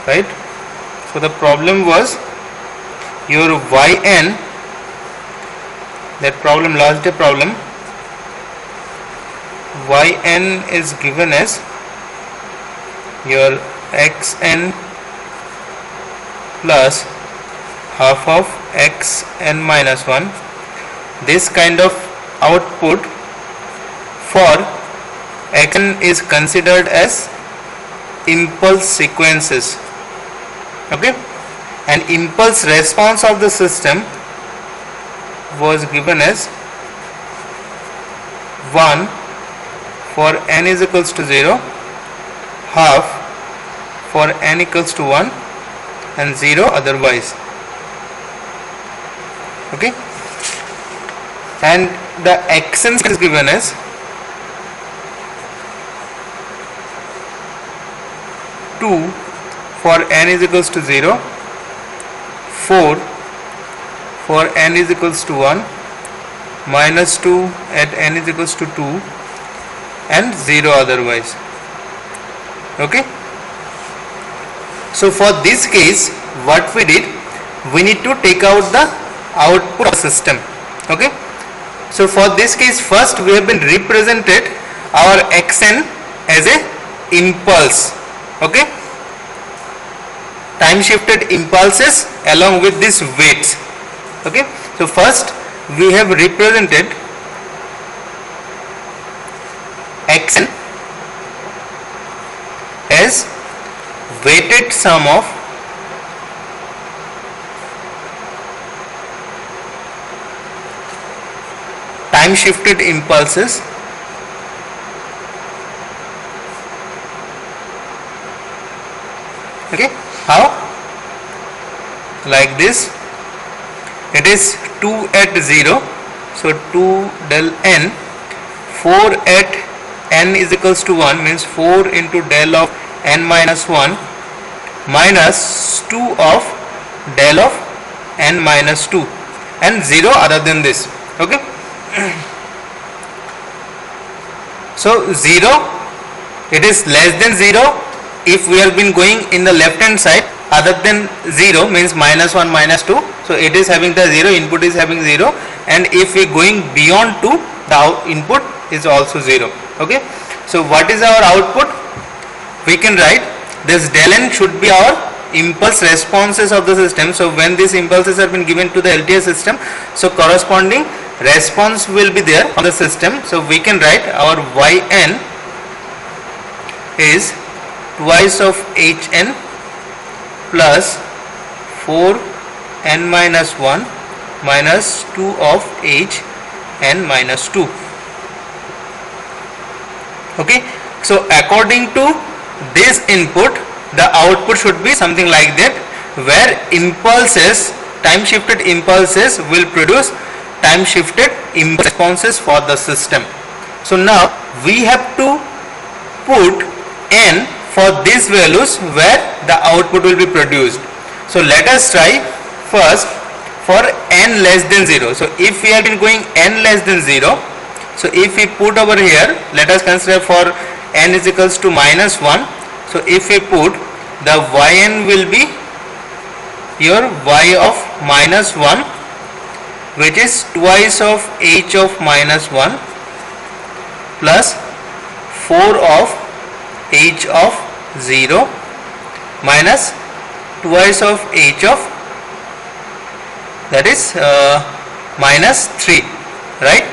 right? So the problem was your yn, that problem, last day problem, yn is given as your xn plus half of xn minus 1. This kind of output for xn is considered as impulse sequences, okay, and impulse response of the system was given as 1 for n is equals to 0, half for n equals to 1, and 0 otherwise, okay. And the xn is given as 2 for n is equals to 0, 4 for n is equals to 1, minus 2 at n is equals to 2, and 0 otherwise, okay. So for this case, what we did, we need to take out the output of the system, okay. So for this case, first we have been represented our xn as a impulse, okay, time shifted impulses along with these weights, okay. So first we have represented xn as weighted sum of time shifted impulses okay. How? Like this, it is 2 at 0, so 2 del n, 4 at n is equals to 1 means 4 into del of n minus 1 minus 2 of del of n minus 2, and 0 other than this, okay. So 0, it is less than 0 if we have been going in the left hand side, other than 0 means minus 1 minus 2, so it is having the 0, input is having 0, and if we going beyond 2, the input is also 0, okay. So what is our output? We can write this del n should be our impulse responses of the system. So when these impulses have been given to the LTI system, so corresponding response will be there on the system. So we can write our yn is twice of hn plus 4 n minus 1 minus 2 of h n minus 2, okay. So according to this input, the output should be something like that, where impulses, time shifted impulses will produce time shifted impulse responses for the system. So now we have to put n for these values where the output will be produced. So let us try first for n less than 0. So if we have been going n less than 0, so if we put over here, let us consider for n is equals to minus 1. So if we put, the yn will be your y of minus 1, which is twice of h of minus 1 plus 4 of h of 0 minus twice of h of, that is minus 3, right,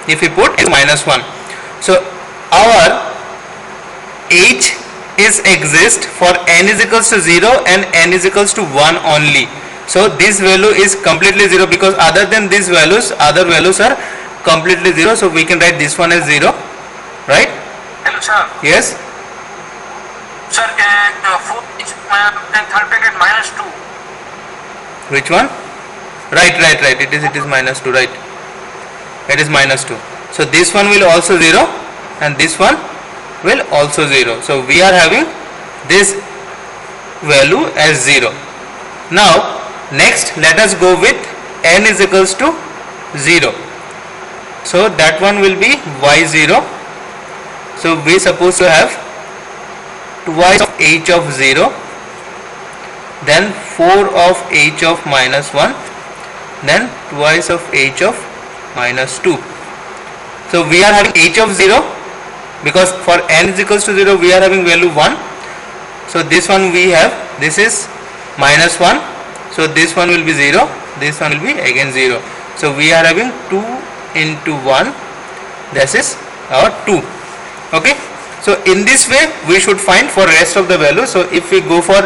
if we put is minus 1. So our h is exist for n is equals to 0 and n is equals to 1 only. So this value is completely 0, because other than these values, other values are completely 0. So we can write this one as 0, right? Hello sir. Yes. Sir, 4 is and third bracket minus 2. Which one? Right. It is minus 2, right? It is minus 2. So this one will also 0 and this one will also 0. So we are having this value as 0. Now next let us go with n is equals to 0. So that one will be y0. So we suppose to have twice of h of 0 then 4 of h of minus 1, then twice of h of minus 2. So we are having h of 0 because for n is equals to 0 we are having value 1. So this one we have, this is minus 1, so this one will be 0, this one will be again 0. So we are having 2 into 1, this is our 2. Okay, so in this way we should find for rest of the value. So if we go for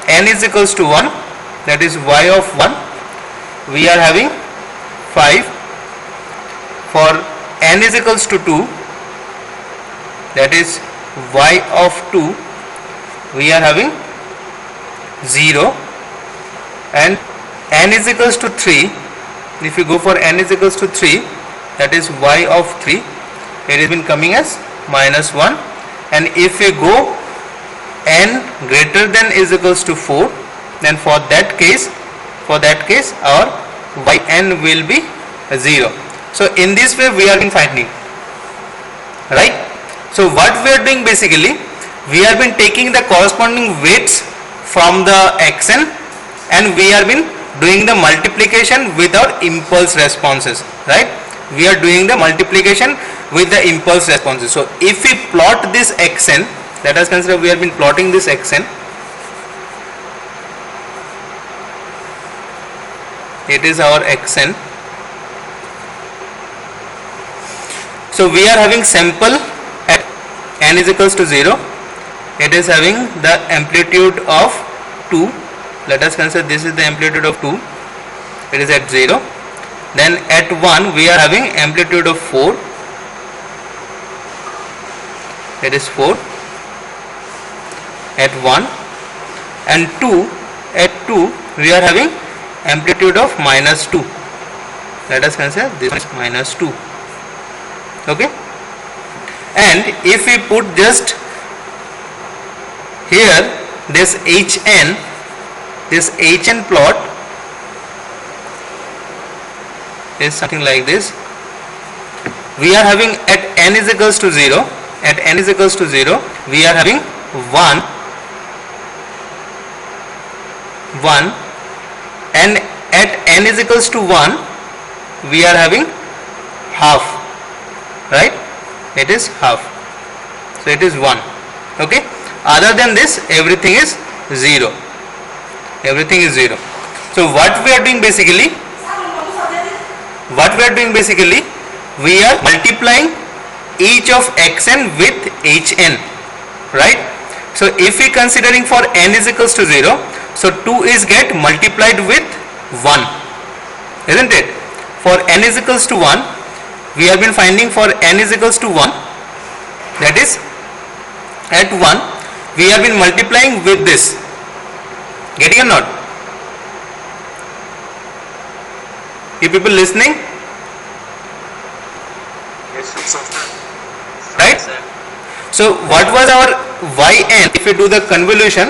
n is equals to 1, that is y of 1, we are having 5. For n is equals to 2, that is y of 2, we are having 0. And n is equals to 3, if you go for n is equals to 3, that is y of 3, it has been coming as minus 1. And if we go n greater than is equals to 4, then for that case our yn will be 0. So in this way we are finding, right? So what we are doing basically, we have been taking the corresponding weights from the xn and we have been doing the multiplication with our impulse responses, right? We are doing the multiplication with the impulse responses. So if we plot this xn, let us consider we have been plotting this xn, it is our xn. So we are having sample at n is equals to 0, it is having the amplitude of 2. Let us consider this is the amplitude of 2, it is at 0. Then at 1 we are having amplitude of 4, it is 4 at 1, and 2, at 2 we are having amplitude of minus 2. Let us consider this is minus 2. Okay, and if we put just here this hn plot is something like this. We are having at n is equals to 0, at n is equals to 0 we are having 1, and at n is equals to 1 we are having half, right? It is half, so it is 1. Okay, other than this everything is 0, everything is 0. So what we are doing basically, we are multiplying each of xn with hn, right? So if we considering for n is equals to 0, so 2 is get multiplied with 1, isn't it? For n is equals to 1, we have been finding for n is equals to 1, that is at 1 we have been multiplying with this. Getting or not? You people listening? Yes, sir. Right? Yes, sir. So what was our yn? If we do the convolution,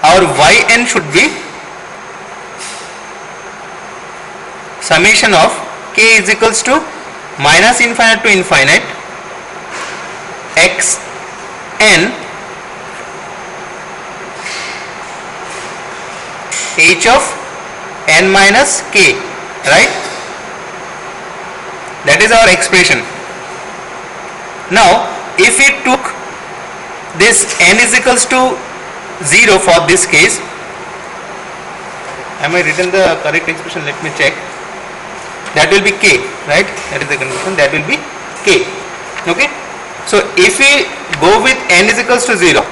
our yn should be summation of k is equals to minus infinite to infinite xn h of n minus k, right? That is our expression. Now if we took this n is equals to 0 for this case, am I written the correct expression? Let me check. That will be k, right? That is the condition, that will be k. Okay, so if we go with n is equals to 0,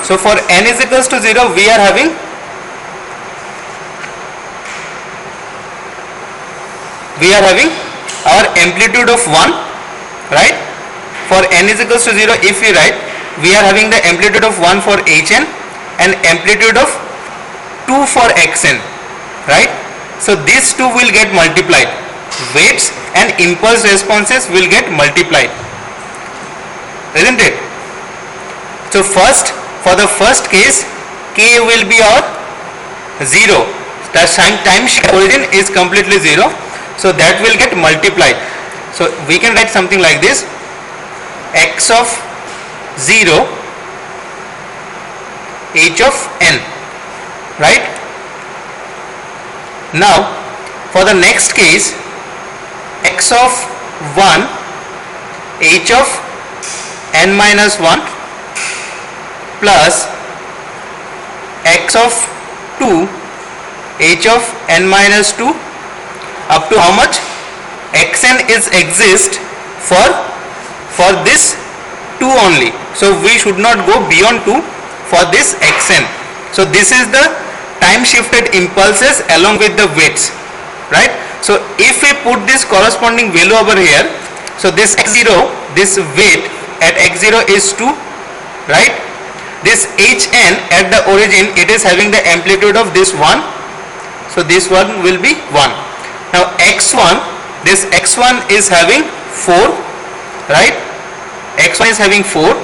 so for n is equals to 0 we are having our amplitude of 1, right? For n is equals to 0, if we write, we are having the amplitude of 1 for hn and amplitude of 2 for xn, right? So these two will get multiplied, weights and impulse responses will get multiplied, isn't it? So first, for the first case, k will be our 0, the time shift origin is completely 0, so that will get multiplied. So we can write something like this: x of 0 h of n, right? Now for the next case, x of 1 h of n minus 1 plus x of 2 h of n minus 2 up to how much? xn is exist for this 2 only, so we should not go beyond 2 for this xn. So this is the time shifted impulses along with the weights, right? So if we put this corresponding value over here, so this x0, this weight at x0 is 2, right? This hn at the origin, it is having the amplitude of this 1, so this one will be 1. Now x1, this x1 is having 4, right? x1 is having 4.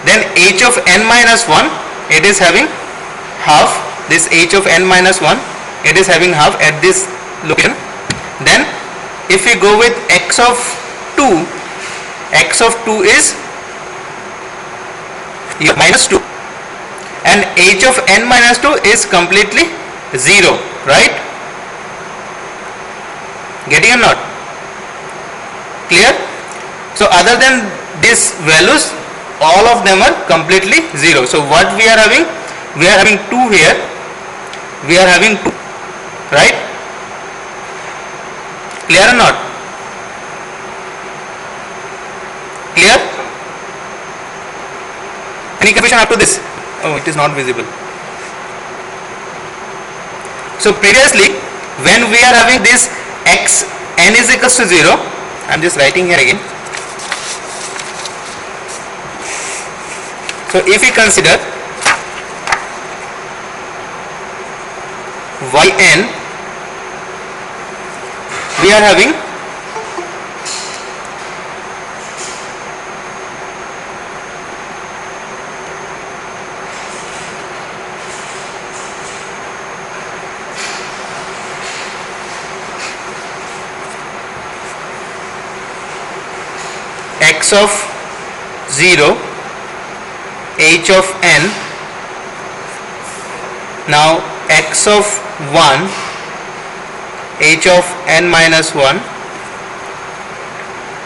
Then h of n minus 1, it is having half. This h of n minus 1, it is having half at this location. Then if we go with x of 2, x of 2 is minus 2, and h of n minus 2 is completely 0, right? Getting or not? Clear? So other than these values, all of them are completely 0. So what we are having? We are having 2 here. We are having 2, right? Clear or not? Clear? Any confusion up to this? Oh, it is not visible. So previously, when we are having this x n is equals to 0, I am just writing here again. So if we consider yn, we are having x of 0 h of n, now x of 1 h of n minus 1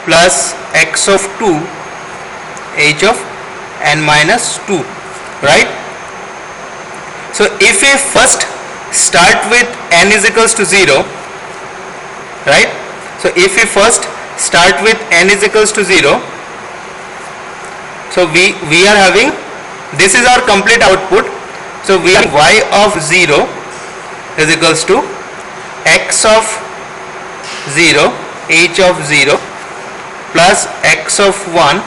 plus x of 2 h of n minus 2, right? So if we first start with n is equals to 0, right? So if we first start with n is equals to 0, so we are having, this is our complete output. So we have y of 0 is equals to x of 0 h of 0 plus x of 1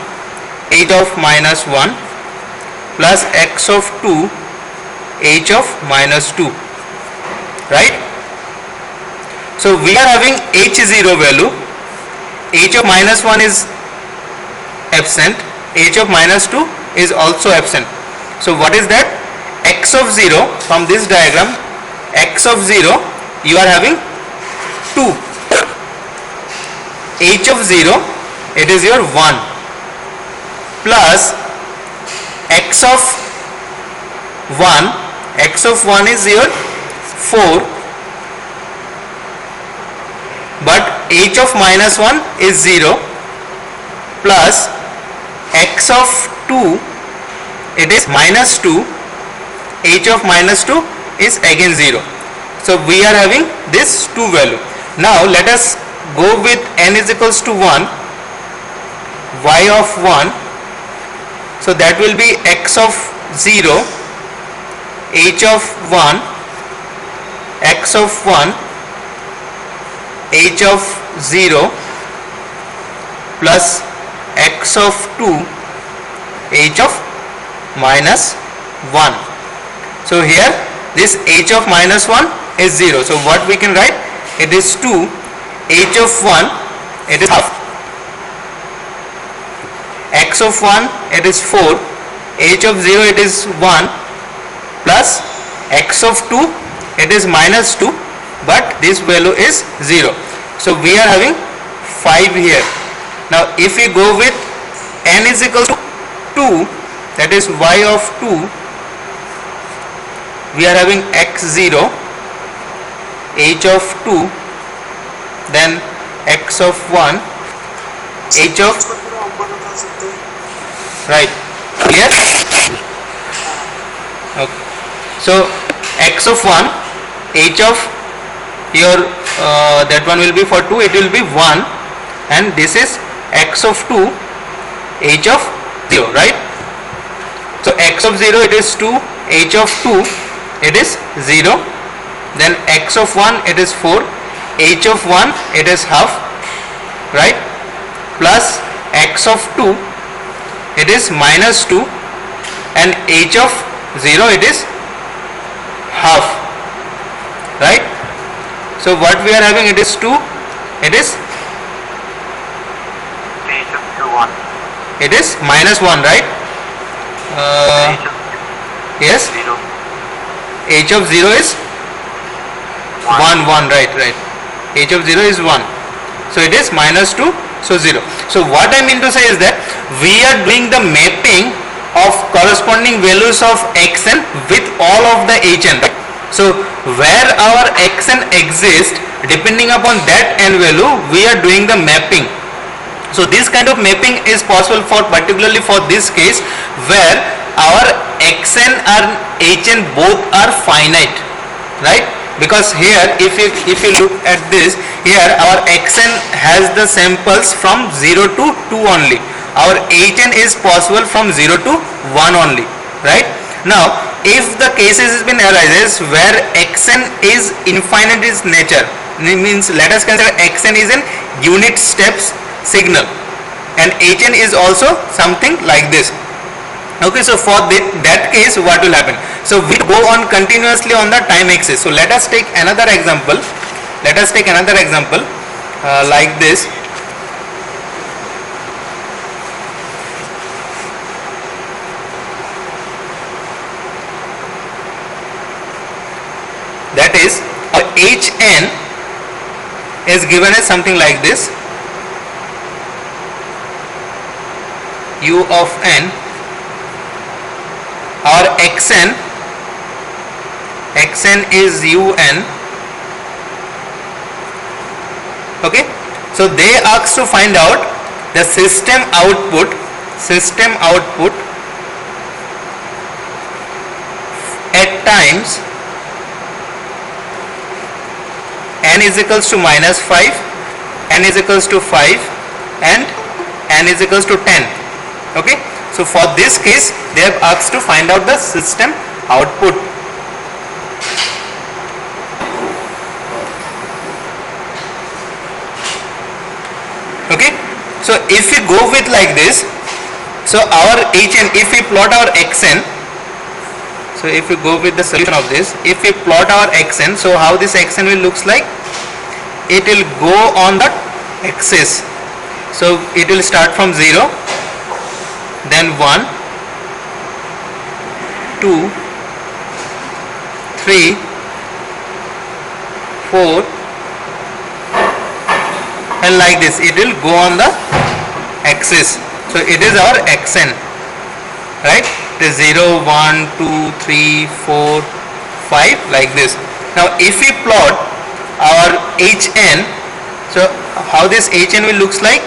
h of minus 1 plus x of 2 h of minus 2, right? So we are having h0 value, h of minus 1 is absent, h of minus 2 is also absent. So what is that? X of 0, from this diagram, x of 0, you are having 2. H of 0, it is your 1, plus x of 1, x of 1 is your 4, but h of minus 1 is 0, plus x of 2, it is minus 2, h of minus 2 is again 0. So we are having this 2 value. Now let us go with n is equals to 1, y of 1, so that will be x of 0, h of 1, x of 1, h of 0 plus x of 2, h of minus 1. So here this h of minus 1 is 0. So what we can write? It is 2, h of 1, it is half, x of 1, it is 4, h of 0, it is 1, plus x of 2, it is minus 2, but this value is 0. So we are having 5 here. Now if we go with n is equal to 2, that is y of 2 we are having x0, h of 2, then x of 1, h of, इसको पूरा ऊपर उठा सकते हैं। right, clear? Okay. So x of 1, h of your that one will be for 2, it will be 1, and this is x of 2, h of 0, right? So x of 0 it is 2, h of 2 it is 0, then x of 1 it is 4, h of 1 it is half, right? Plus x of 2 it is minus 2, and h of 0 it is half, right? So what we are having, it is 2, it is H of 2, 1. it is minus 1, right? H of Yes, 0, h of 0 is 1, 1, right, right. H of 0 is 1. So it is minus 2, so 0. So what I mean to say is that we are doing the mapping of corresponding values of xn with all of the hn. So where our xn exists, depending upon that n value, we are doing the mapping. So this kind of mapping is possible for particularly for this case where our xn and hn both are finite, right? Because here if you look at this, here our xn has the samples from 0 to 2 only. Our hn is possible from 0 to 1 only, right? Now if the cases has been arises where xn is infinite in nature, means let us consider xn is an unit steps signal and hn is also something like this. Okay, so for that case what will happen? So we go on continuously on the time axis. So let us take another example. Like this. That is hn is given as something like this, u of n, our xn is un. Okay, so they ask to find out the system output at times n is equals to minus 5, n is equals to 5, and n is equals to 10. Okay, so for this case they have asked to find out the system output. Okay, so if we go with like this, so our hn, if we plot our xn, so if we go with the solution of this, if we plot our xn, so how this xn will looks like? It will go on the axis. So it will start from 0, then 1, 2, 3, 4, and like this it will go on the axis. So it is our xn, right? It is 0, 1, 2, 3, 4, 5, like this. Now if we plot our hn, so how this hn will looks like?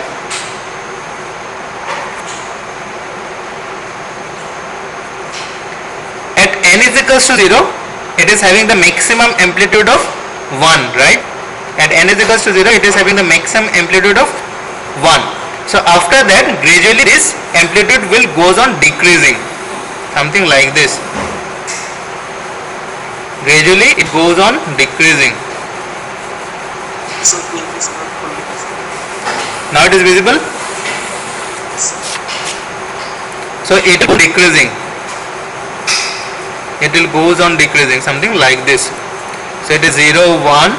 At n is equals to 0, it is having the maximum amplitude of 1, right? At n is equals to 0, it is having the maximum amplitude of 1. So after that, gradually this amplitude will goes on decreasing, something like this. Gradually it goes on decreasing. Sir कोई इसका कोई Now it is visible. So it will decreasing. It will goes on decreasing, something like this. So it is 0, 1,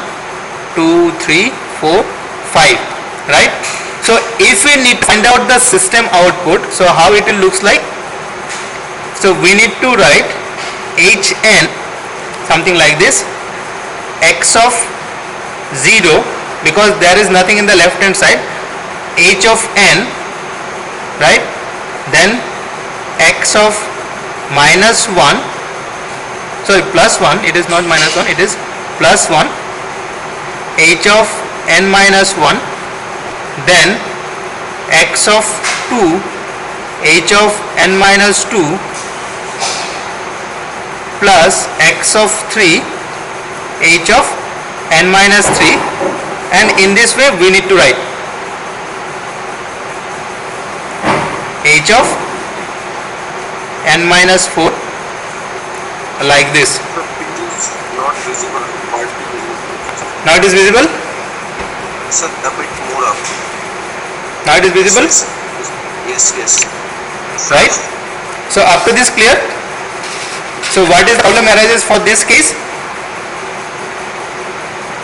2, 3, 4, 5, right? So if we need to find out the system output, so how it will looks like? So we need to write hn, something like this, x of 0, because there is nothing in the left hand side, h of n, right? Then x of minus 1, sorry, plus 1, it is not minus 1, it is plus 1, h of n minus 1, then x of 2, h of n minus 2, plus x of 3, h of n minus 3, and in this way we need to write h of n minus 4 like this. The page is not visible. Part B visible. Now it is visible? Sir, a bit more up. Now it is visible? Yes. Right? So up to this clear? So what is the problem arises for this case?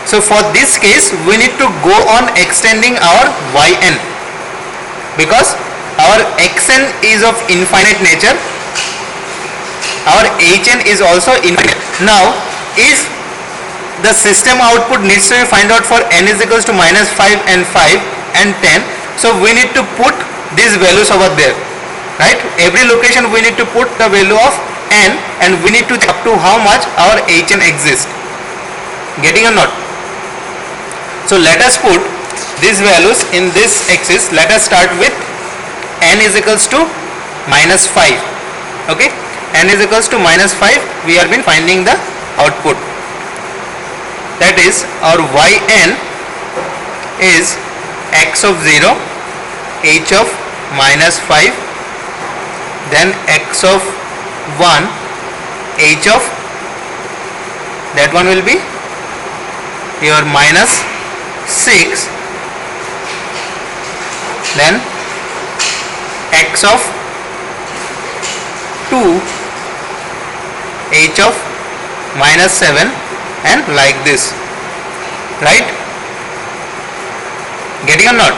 So for this case we need to go on extending our yn, because our xn is of infinite nature, our hn is also infinite. Now if the system output needs to be find out for n is equals to minus 5 and 5 and 10, so we need to put these values over there, right? Every location we need to put the value of n, and we need to check up to how much our hn exists. Getting or not? So let us put these values in this axis. Let us start with n is equals to minus 5. Okay, n is equals to minus 5. We have been finding the output. That is, our yn is x of 0, h of minus 5, then x of 1, h of, that one will be your minus 6, then x of 2, h of minus 7, and like this, right? Getting or not?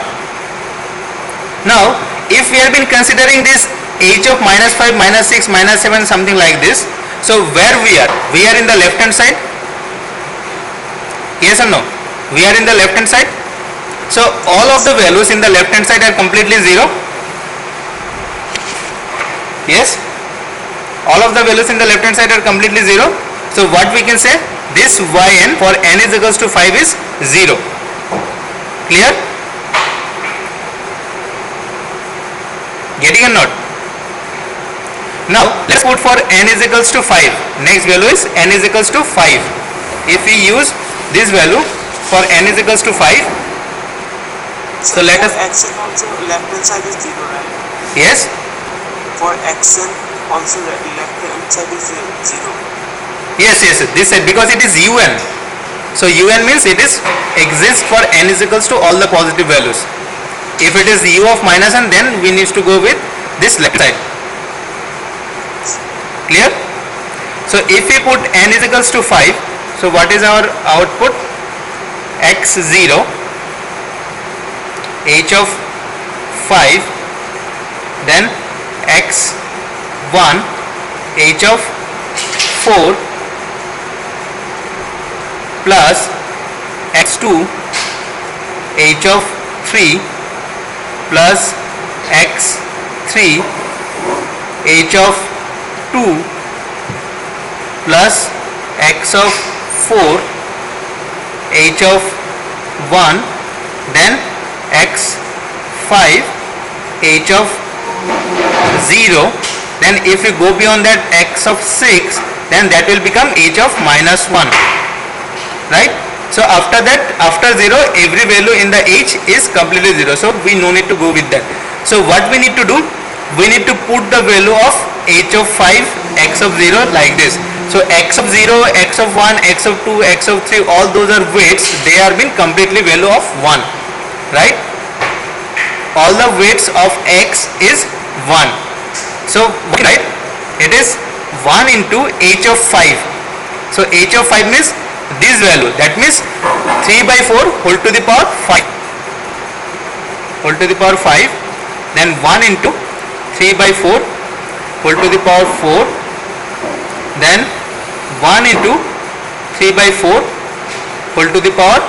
Now if we have been considering this h of minus 5, minus 6, minus 7, something like this, so where we are? We are in the left hand side. Yes or no? We are in the left hand side. So all of the values in the left hand side are completely 0. Yes, all of the values in the left hand side are completely 0. So what we can say, this yn for n is equals to 5 is 0. Clear? Getting or not? Now let's put for n is equals to 5. Next value is n is equals to 5. If we use this value for n is equals to 5, so let us, xn also left hand side is 0, right? yes, For xn also left hand side is 0. yes, this side, because it is un. So un means it is exists for n is equals to all the positive values. If it is u of minus n, then we need to go with this left side. Clear? So if we put n is equals to 5, so what is our output? x0, h of 5, then x1, h of 4, plus x2, h of 3, plus x3, h of 2, plus x of 4, h of 1, then x5, h of 0, then if we go beyond that x of 6, then that will become h of minus 1, right? So after that, after 0, every value in the h is completely 0, so we no need to go with that. So what we need to do, we need to put the value of h of 5, x of 0 like this. So x of 0, x of 1, x of 2, x of 3, all those are weights, they are being completely value of 1, right? All the weights of x is 1. So right, it is 1 into h of 5. So h of 5 means this value, that means 3 by 4 whole to the power 5, whole to the power 5, then 1 into 3 by 4 whole to the power 4, then 1 into 3 by 4 whole to the power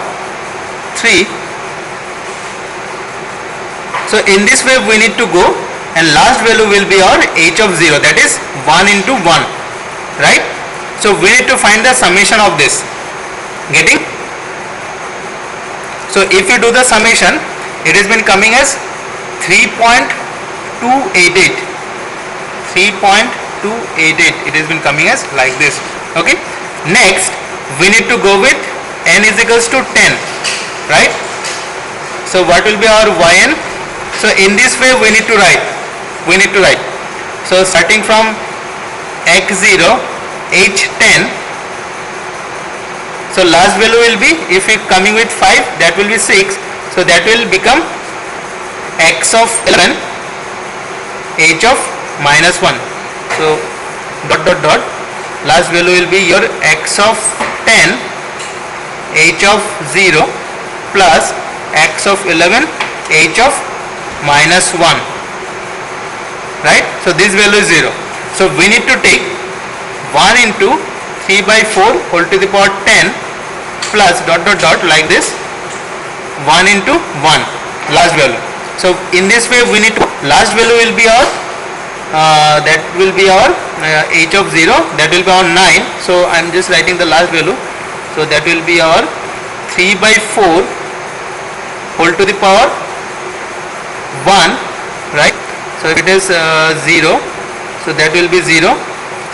3. So in this way we need to go, and last value will be our h of 0, that is 1 into 1, right? So we need to find the summation of this. Getting? So if you do the summation, it has been coming as 3.288. 3.288. It has been coming as like this. Okay. Next, we need to go with n is equals to 10. Right? So what will be our yn? So in this way we need to write. So starting from x0, h10. So last value will be, if we coming with 5, that will be 6. So that will become x of 11, h of minus 1. So dot dot dot. Last value will be your x of 10, h of 0 plus x of 11, h of minus 1. Right? So this value is 0. So we need to take 1 into 3 by 4 whole to the power 10 plus dot dot dot like this, 1 into 1 last value. So in this way we need to, last value will be our that will be our h of 0, that will be our 9. So I am just writing the last value. So that will be our 3 by 4 whole to the power 1, right? So if it is 0, so that will be 0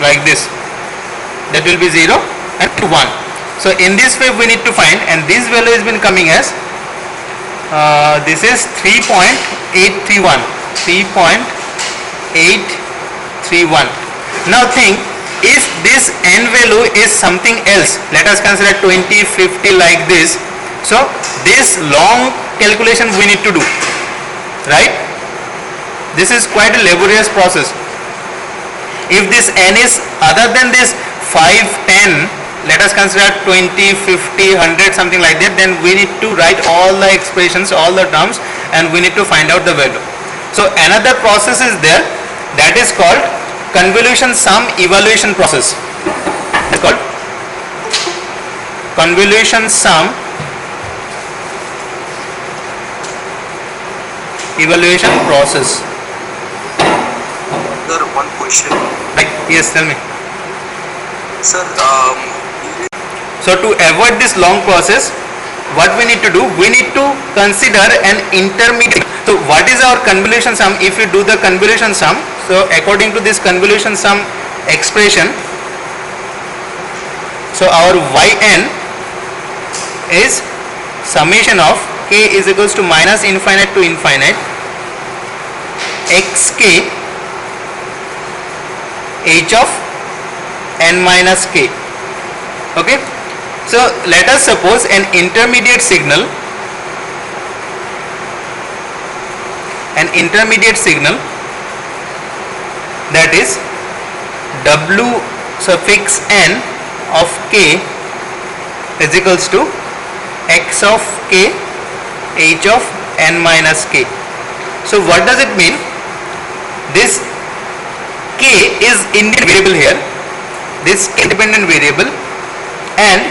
like this, that will be 0 and 1. So in this way we need to find, and this value has been coming as this is 3.831. Now think, if this n value is something else, let us consider 20, 50 like this. So this long calculation we need to do, right? This is quite a laborious process. If this n is other than this 5, 10, let us consider 20, 50, 100 something like that, then we need to write all the expressions, all the terms, and we need to find out the value. So another process is there, that is called convolution sum evaluation process. It's called convolution sum evaluation process. Sir, one question. Right? Yes, tell me. Sir, So to avoid this long process, what we need to do, we need to consider an intermediate. So what is our convolution sum? If we do the convolution sum, so according to this convolution sum expression, so our yn is summation of k is equals to minus infinite to infinite xk h of n minus k. Okay. So let us suppose an intermediate signal, that is w suffix n of k is equals to x of k h of n minus k. So what does it mean? This k is independent variable here, this independent variable, and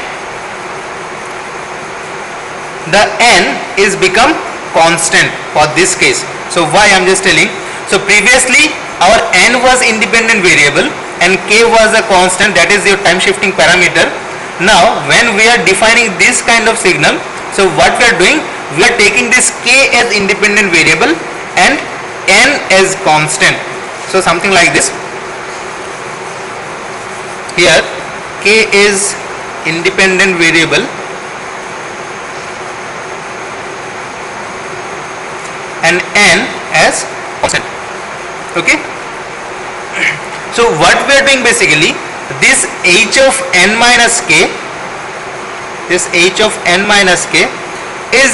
the n is become constant for this case. So why I am just telling, so previously our n was independent variable and k was a constant, that is your time shifting parameter. Now when we are defining this kind of signal, so what we are doing, we are taking this k as independent variable and n as constant. So something like this, here k is independent variable and n as constant. Okay. So what we are doing basically, this h of n minus k, is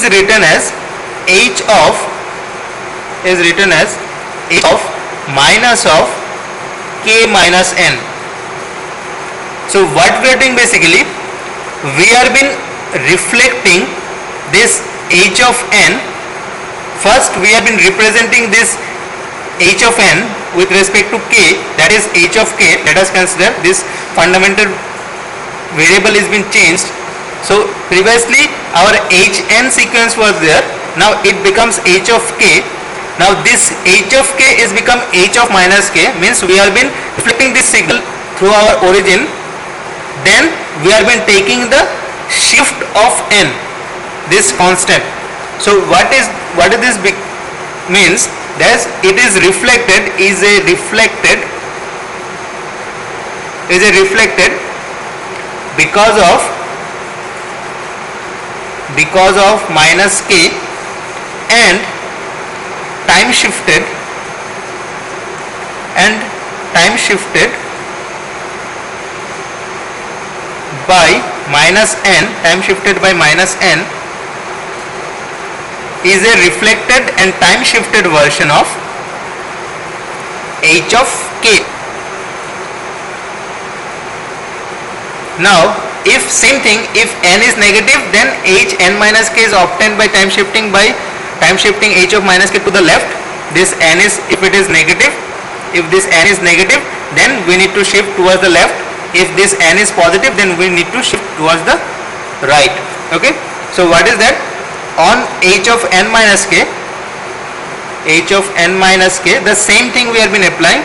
written as h of minus of k minus n. So what we are doing basically, we are been reflecting this h of n. First we have been representing this h of n with respect to k, that is h of k. Let us consider this fundamental variable is been changed. So previously our hn sequence was there, now it becomes h of k. Now this h of k is become h of minus k, means we have been reflecting this signal through our origin then we have been taking the shift of n, this constant. So what is this means? That it is reflected because of minus k and time shifted by minus n, is a reflected and time shifted version of h of k. Now if same thing, if n is negative, then h n minus k is obtained by time shifting h of minus k to the left. This n is, if it is negative, if this n is negative, then we need to shift towards the left. If this n is positive, then we need to shift towards the right. Okay, so what is that? On h of n minus k, the same thing we have been applying,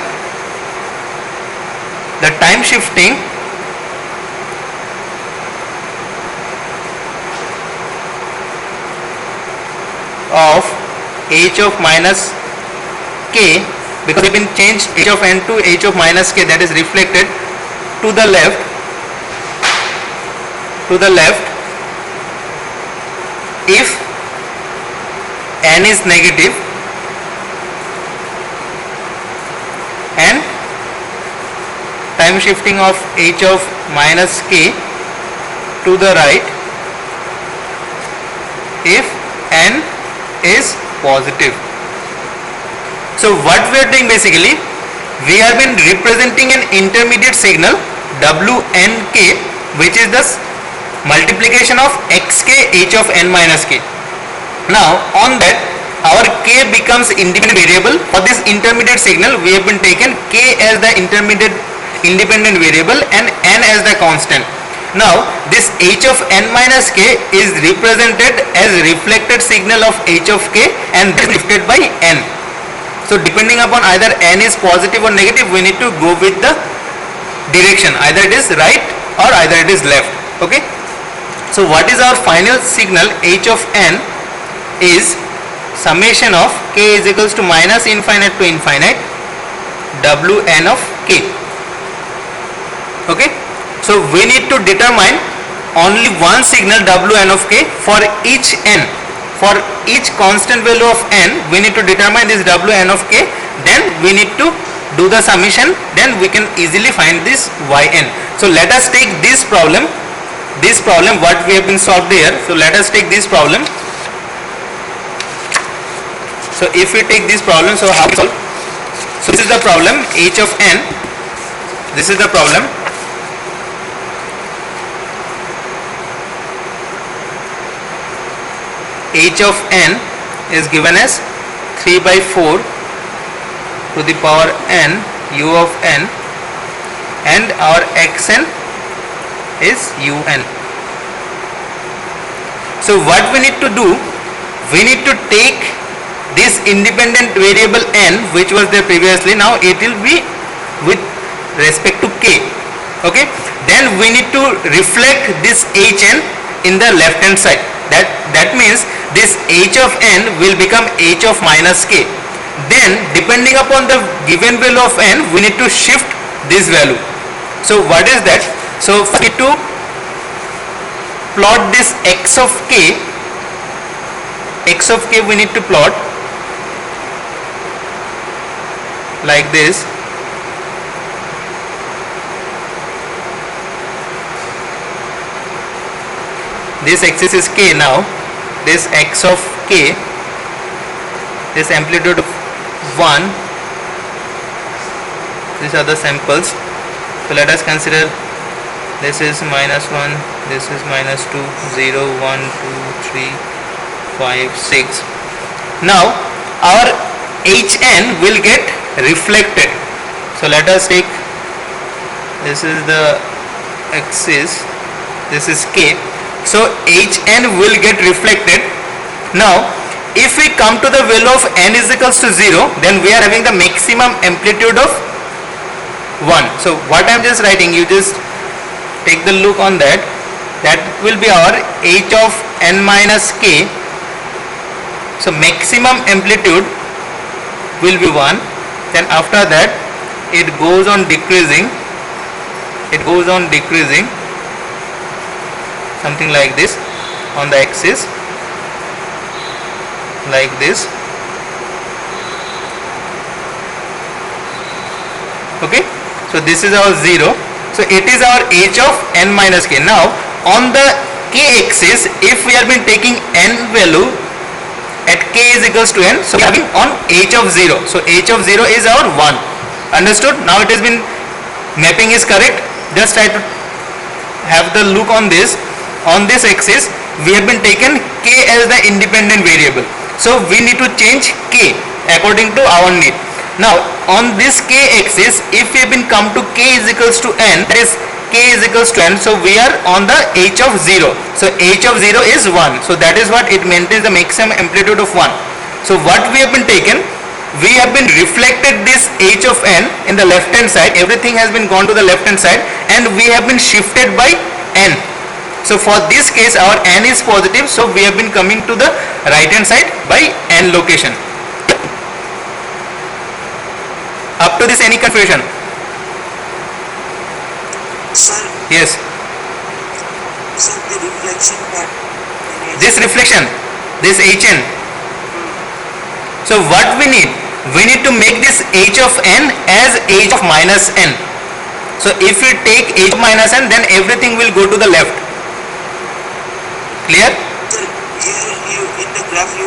the time shifting of h of minus k, because we have been changed h of n to h of minus k, that is reflected to the left, if n is negative and time shifting of h of minus k to the right if n is positive. So what we are doing basically, we have been representing an intermediate signal Wnk, which is the multiplication of xk h of n minus k. Now on that, our k becomes independent variable. For this intermediate signal, we have been taken k as the independent variable and n as the constant. Now this h of n minus k is represented as reflected signal of h of k and reflected by n. So depending upon either n is positive or negative, we need to go with the direction, either it is right or either it is left. Okay, so what is our final signal? H of n is summation of k is equals to minus infinite to infinite Wn of k. Okay, so we need to determine only one signal Wn of k for each n. For each constant value of n, we need to determine this Wn of k, then we need to do the summation, then we can easily find this yn. So let us take this problem what we have been solved here. So let us take this problem. So if we take this problem, so how to solve? So this is the problem, h of n, this is the problem. H of n is given as 3 by 4 to the power n u of n, and our xn is un. So what we need to do, we need to take this independent variable n which was there previously, now it will be with respect to k. Okay, then we need to reflect this hn in the left hand side. That means this h of n will become h of minus k. Then depending upon the given value of n, we need to shift this value. So what is that? So we need to plot this x of k. X of k we need to plot like this. This axis is k. Now this x of k, this amplitude of 1, these are the samples. So let us consider this is minus 1, this is minus 2, 0, 1, 2, 3, 5, 6. Now our hn will get reflected. So let us take, this is the axis, this is k. So hn will get reflected. Now if we come to the value of n is equals to 0, then we are having the maximum amplitude of 1. So what I am just writing, you just take the look on that, that will be our h of n minus k. So maximum amplitude will be 1, then after that it goes on decreasing, something like this on the axis, like this. Okay, so this is our 0. So it is our h of n minus k. Now on the k axis, if we have been taking n value at k is equals to n, so we are having on h of 0. So h of 0 is our 1. Understood? Now it has been, mapping is correct. Just try to have the look on this. On this axis we have been taken k as the independent variable. So we need to change k according to our need. Now on this k axis, if we have been come to k is equals to n, that is k is equals to n, so we are on the h of 0. So h of 0 is 1. So that is what it maintains the maximum amplitude of 1. So what we have been taken, we have been reflected this h of n in the left hand side. Everything has been gone to the left hand side and we have been shifted by n. So for this case our n is positive, so we have been coming to the right hand side by n location. Up to this any confusion? Sir, Yes. sir, the reflection part. This reflection, this hn. So what we need to make this h of n as h of minus n. So if we take h minus n, then everything will go to the left. Clear? Sir, here you in the graph you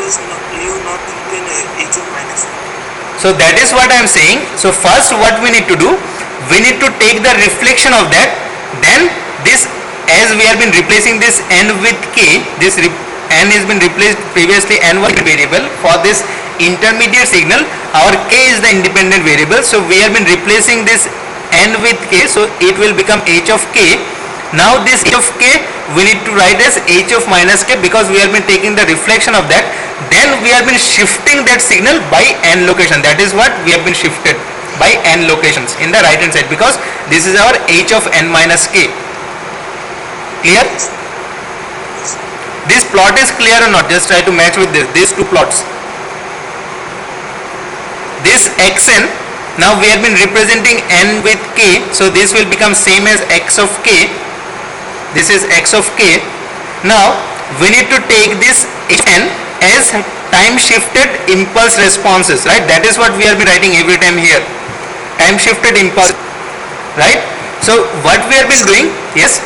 not written h of minus 1. So that is what I am saying. So first what we need to do, we need to take the reflection of that, then this, as we have been replacing this n with k, this n has been replaced, previously n was variable. For this intermediate signal our k is the independent variable, so we have been replacing this n with k, so it will become h of k. Now this h of k we need to write as h of minus k, because we have been taking the reflection of that, then we have been shifting that signal by n location. That is what we have been shifted by n locations in the right hand side, because this is our h of n minus k. Clear? This plot is clear or not? Just try to match with these two plots. This xn, now we have been representing n with k, so this will become same as x of k. This is x of k. Now we need to take this n as time shifted impulse responses, right? That is what we have been writing every time here, time shifted impulse, right? So what we have been doing, yes?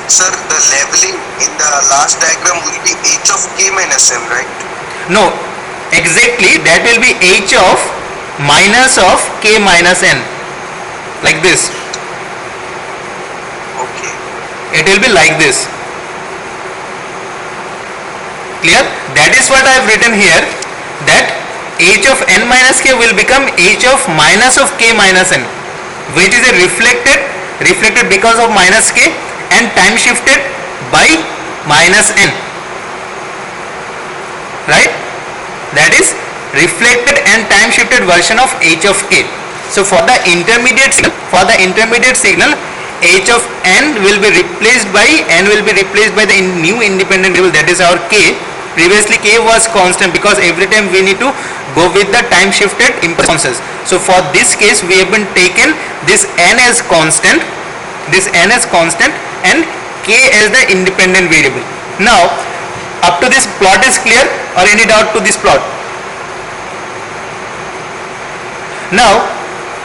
Sir, the leveling in the last diagram will be h of k minus n, right? No, exactly, that will be h of minus of k minus n, like this. Okay. It will be like this. Clear? That is what I have written here, that h of n minus k will become h of minus of k minus n, which is a reflected because of minus k and time shifted by minus n, right? That is reflected and time shifted version of h of k. So for the intermediate signal, h of n will be replaced by the new independent variable, that is our k. Previously k was constant, because every time we need to go with the time shifted impulses. So for this case we have been taken this n as constant, and k as the independent variable. Now up to this plot is clear, or any doubt to this plot? Now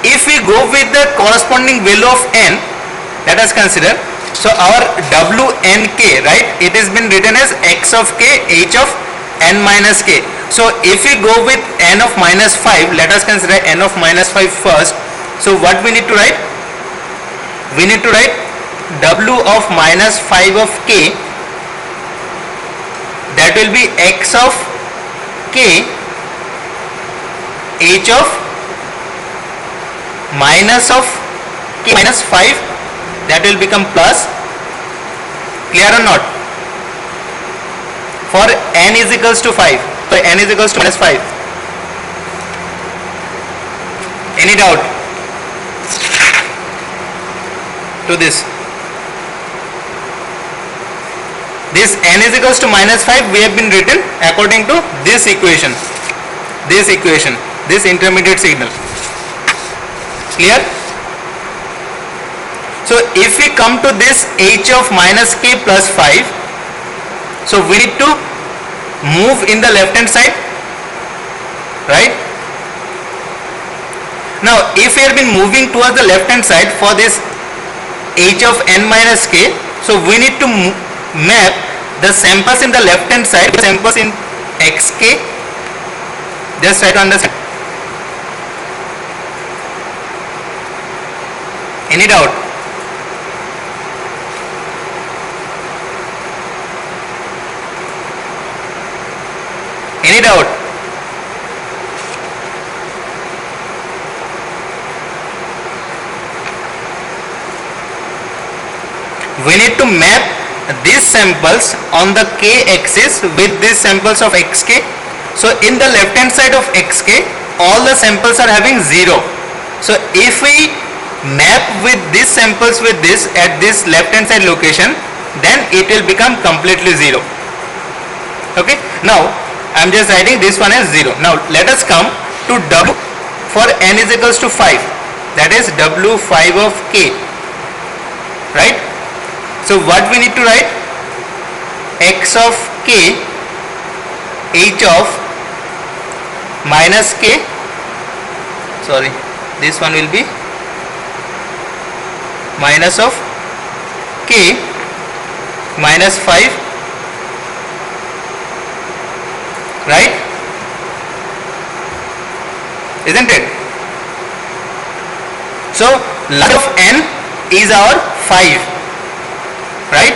if we go with the corresponding value of n, let us consider, so our wnk, right, it has been written as x of k h of n minus k. So if we go with n of minus 5, let us consider n of minus 5 first. So what we need to write? We need to write w of minus 5 of k, that will be x of k h of minus of k minus 5, that will become plus. Clear or not? For n is equals to 5, so n is equals to minus 5. Any doubt to this? this n is equals to minus 5 we have been written according to this equation, this intermediate signal. Clear? So if we come to this h of minus k plus 5, so we need to move in the left hand side, right? Now if we have been moving towards the left hand side for this h of n minus k, so we need to map the samples in the left hand side, samples in xk. Just try to understand. Any doubt? Any doubt? We need to map these samples on the k axis with these samples of xk. So in the left hand side of xk, all the samples are having 0. So if we map with these samples with this at this left hand side location, then it will become completely 0. Okay, now I am just writing this one as 0. Now let us come to w for n is equals to 5, that is w5 of k, right? So what we need to write? X of k, h of minus k, sorry, this one will be minus of k minus 5, right? Isn't it? So log of n is our 5, right?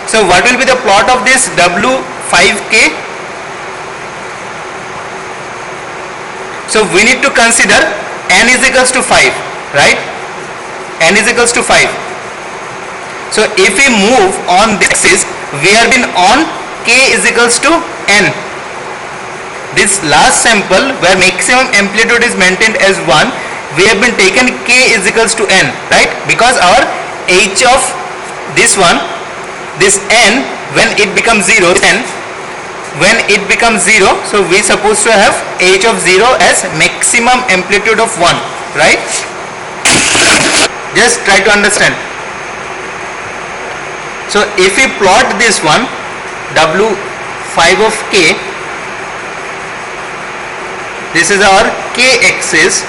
So what will be the plot of this w5k? So we need to consider n is equals to 5, right? N is equals to 5. So if we move on this axis, we have been on k is equals to n. This last sample where maximum amplitude is maintained as 1, we have been taken k is equals to n, right? Because our h of this one, this n, when it becomes 0, n, when it becomes 0, so we supposed to have h of 0 as maximum amplitude of 1, right? Just try to understand. So if we plot this one, w5 of k, this is our k axis,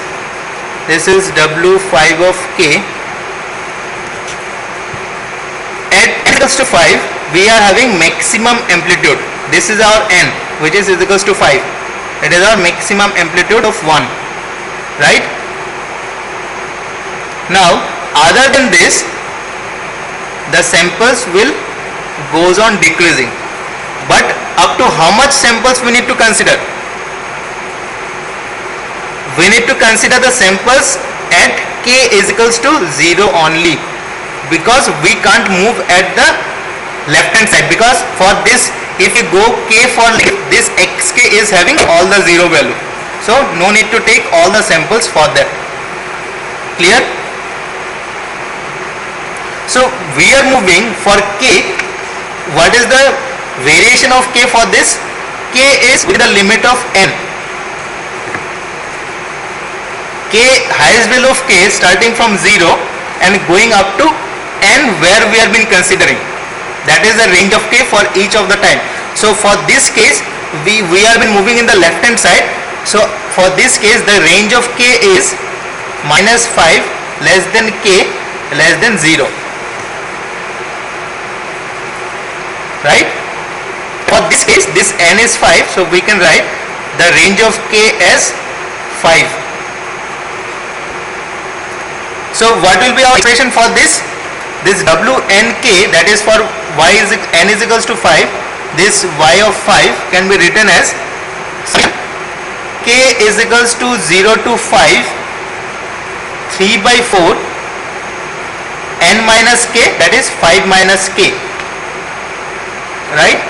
this is w5 of k. At n equals to 5, we are having maximum amplitude. This is our n, which is equals to 5. It is our maximum amplitude of 1, right? Now, other than this, the samples will goes on decreasing. But up to how much samples we need to consider? We need to consider the samples at k is equals to 0 only, because we can't move at the left hand side, because for this if you go k for this xk is having all the 0 value, so no need to take all the samples for that. Clear? So we are moving for k. What is the variation of k for this? K is with the limit of n. K, highest value of k starting from 0 and going up to n where we have been considering. That is the range of k for each of the time. So for this case, we have been moving in the left hand side. So for this case, the range of k is minus 5 less than k less than 0. Right? For this case, this n is 5, so we can write the range of k as 5. So what will be our expression for this? This wnk, that is for y is n is equals to 5, this y of 5 can be written as k is equals to 0 to 5, 3 by 4, n minus k, that is 5 minus k. Right?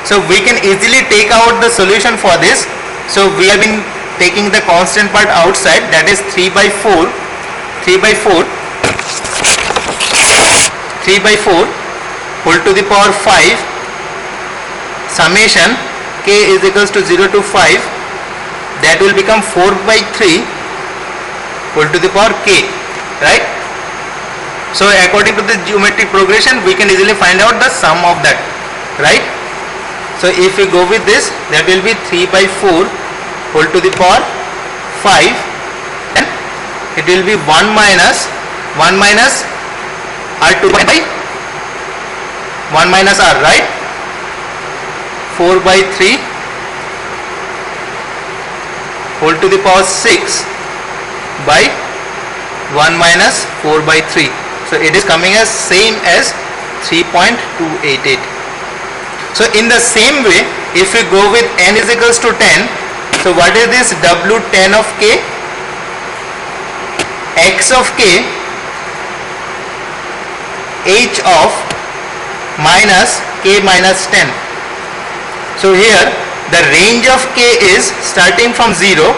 So we can easily take out the solution for this. So we have been taking the constant part outside, that is 3 by 4, 3 by 4, 3 by 4. whole to the power 5 summation k is equals to 0 to 5, that will become 4 by 3 whole to the power k, right? So according to the geometric progression we can easily find out the sum of that, right? So if we go with this, that will be 3 by 4 whole to the power 5, and it will be 1 minus r2 by 1 minus r, right? 4 by 3 whole to the power 6 by 1 minus 4 by 3. So it is coming as same as 3.288. So in the same way, if we go with n is equals to 10, so what is this W10 of k? X of k h of minus k minus 10. So here the range of k is starting from 0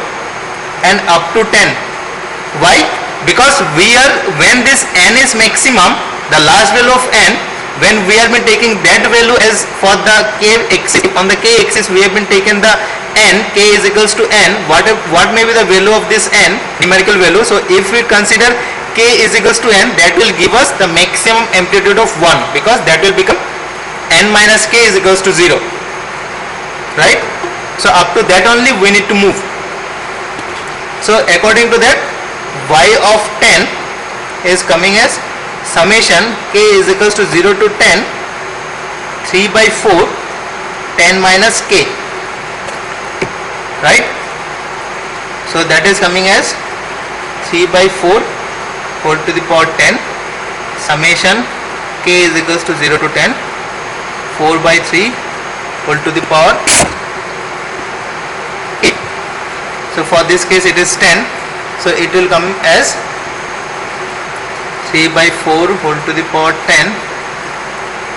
and up to 10. Why? Because when this n is maximum, the last value of n, when we have been taking that value as for the k axis, on the k axis we have been taken the n, k is equals to n, what may be the value of this n, numerical value. So if we consider k is equals to n, that will give us the maximum amplitude of 1, because that will become n minus k is equals to 0, right? So up to that only we need to move. So according to that, y of 10 is coming as summation k is equals to 0 to 10, 3 by 4, 10 minus k, right? So that is coming as 3 by 4 whole to the power 10, summation k is equals to 0 to 10, 4 by 3 whole to the power 8. So for this case it is 10, so it will come as 3 by 4 whole to the power 10,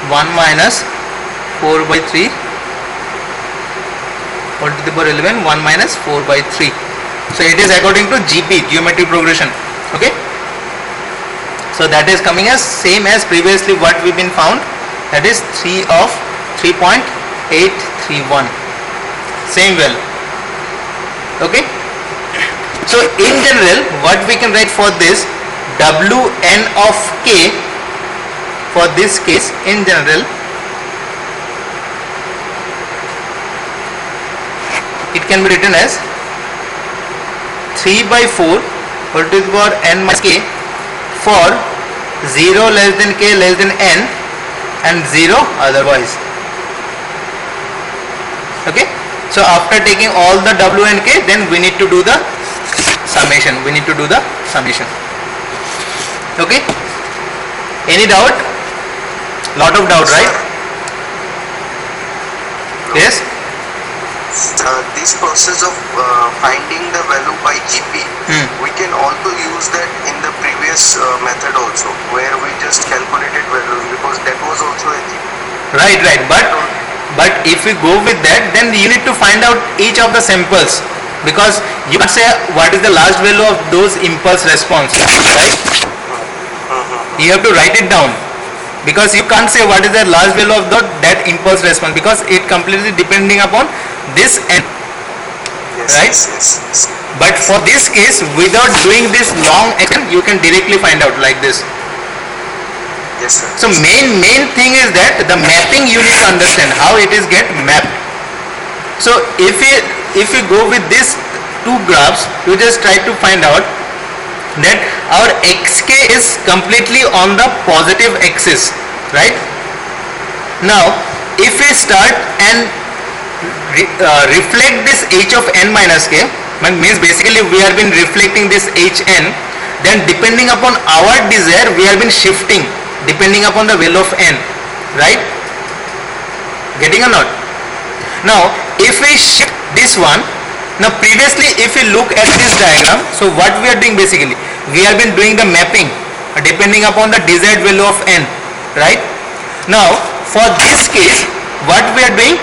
1 minus 4 by 3 whole to the power 11, 1 minus 4 by 3. So it is according to GP, geometric progression. Okay. So that is coming as same as previously what we've been found, that is 3 of 3.831. Same value. Okay. So in general, what we can write for this, Wn of k for this case in general, it can be written as 3 by 4 whole to the power n minus k for 0 less than k less than n and 0 otherwise. Okay. So after taking all the w and k, then we need to do the summation. Okay. Any doubt? Lot of doubt, right? Yes. This process of finding the value by GP, we can also use that in the previous method also, where we just calculated values, because that was also a GP. Right. But if we go with that, then you need to find out each of the samples, because you can't say what is the last value of those impulse response, right? You have to write it down, because you can't say what is the last value of that impulse response, because it completely depending upon this n, right? Yes. But for this case, without doing this long action, you can directly find out like this. Yes, sir. So main thing is that the mapping you need to understand how it is get mapped. So if we go with these two graphs, you just try to find out that our xk is completely on the positive axis, right? Now if we start and reflect this h of n minus k, means basically we have been reflecting this hn, then depending upon our desire we have been shifting depending upon the value of n, right? Getting or not? Now if we shift this one, now previously if we look at this diagram, so what we are doing basically, we have been doing the mapping depending upon the desired value of n, right? Now for this case what we are doing,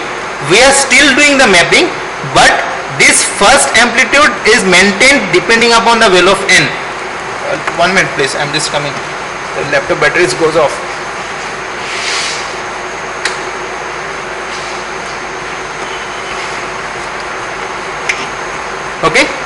we are still doing the mapping, but this first amplitude is maintained depending upon the value of n. 1 minute please, I am just coming, the laptop batteries goes off. Okay.